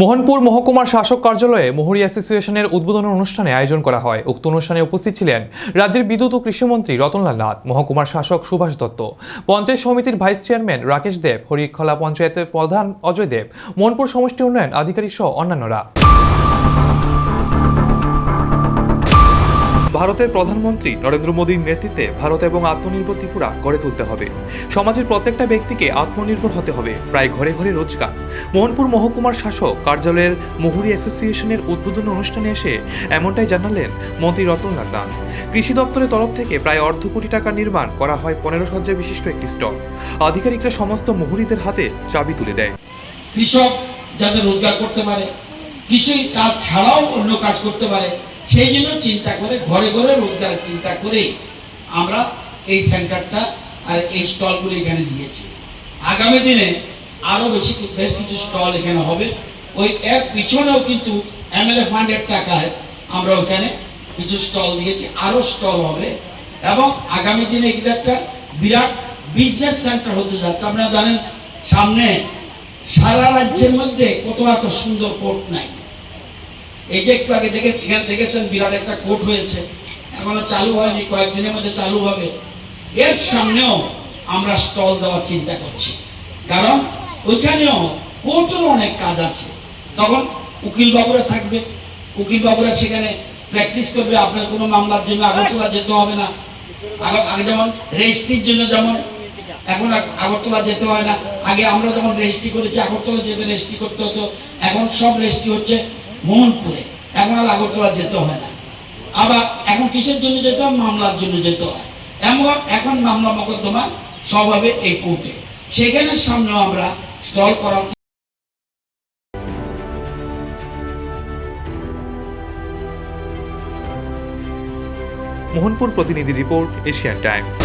মোহনপুর মহকুমার শাসক কার্যালয়ে মোহরি অ্যাসোসিয়েশনের উদ্বোধন অনুষ্ঠানে আয়োজন করা হয়। উক্ত অনুষ্ঠানে উপস্থিত ছিলেন রাজ্যের বিদ্যুৎ ও কৃষিমন্ত্রী রতনলাল নাথ, মহকুমার শাসক সুভাষ দত্ত, পঞ্চায়েত সমিতির ভাইস চেয়ারম্যান রাকেশ দেব, হরিখলা পঞ্চায়েতের প্রধান অজয় দেব, মোহনপুর সমষ্টি উন্নয়ন আধিকারিক সহ অন্যান্যরা। ভারতের প্রধানমন্ত্রী নরেন্দ্র মোদীর নেতৃত্বে ভারত এবং আত্মনির্ভর ত্রিপুরা গড়ে তুলতে হবে। সমাজের প্রত্যেকটা ব্যক্তিকে আত্মনির্ভর হতে হবে। প্রায় ঘরে ঘরে রোজগার। মোহনপুর মহকুমার শাসক কার্যালয়ের মোহরি অ্যাসোসিয়েশনের উদ্বোধন অনুষ্ঠানে এসে এমনটাই জানালেন মন্ত্রী রতনলাল নাথ। কৃষি দপ্তরের তরফ থেকে প্রায় অর্ধ কোটি টাকা নির্মাণ করা হয় 15 শয্যা বিশিষ্ট একটি স্টল। আধিকারিকরা সমস্ত মোহরিদের হাতে চাবি তুলে দেয়। কৃষক যাতে রোজগার করতে পারে, কৃষি কাজ ছাড়াও অন্য কাজ করতে পারে, সেই জন্য চিন্তা করে ঘরে ঘরে রোজগারের চিন্তা করেই আমরা এই সেন্টারটা আর এই স্টলগুলো এখানে দিয়েছি। আগামী দিনে আরও বেশ কিছু স্টল এখানে হবে। ওই এর পিছনেও কিন্তু এমএলএ ফান্ডের টাকায় আমরা ওখানে কিছু স্টল দিয়েছি, আরও স্টল হবে এবং আগামী দিনে এটা একটা বিরাট বিজনেস সেন্টার হতে যাচ্ছে। আপনারা জানেন সামনে সারা রাজ্যের মধ্যে কত এত সুন্দর কোর্ট নাই। এই যে একটু আগে এখানে দেখেছেন বিরাট একটা কোর্ট হয়েছে, এখনো চালু হয়নি, কয়েকদিনের মধ্যে চালু হবে। এর সামনেও আমরা স্টল দেওয়ার চিন্তা করছি, কারণ ওইখানেও কোর্টেরও অনেক কাজ আছে। তখন উকিল বাবুরা থাকবে, উকিল বাবুরা সেখানে প্র্যাকটিস করবে। আপনার কোনো মামলার জন্য আগরতলা যেতে হবে না। আগে যেমন রেজিস্ট্রির জন্য যেমন এখন আগরতলা যেতে হয় না, আগে আমরা যখন রেজিস্ট্রি করেছি আগরতলা যেতে রেজিস্ট্রি করতে হতো, এখন সব রেজিস্ট্রি হচ্ছে মোহনপুরে, এখন আর আগরতলা যেতে হয় না। আবার এখন কিসের জন্য যেতে হয়? মামলার জন্য যেতে হয়। এখন মামলা মোকদ্দমা সব হবে এই কোর্টে, সেখানে সামনেও আমরা স্টল করা। মোহনপুর প্রতিনিধি রিপোর্ট, এশিয়ান টাইমস।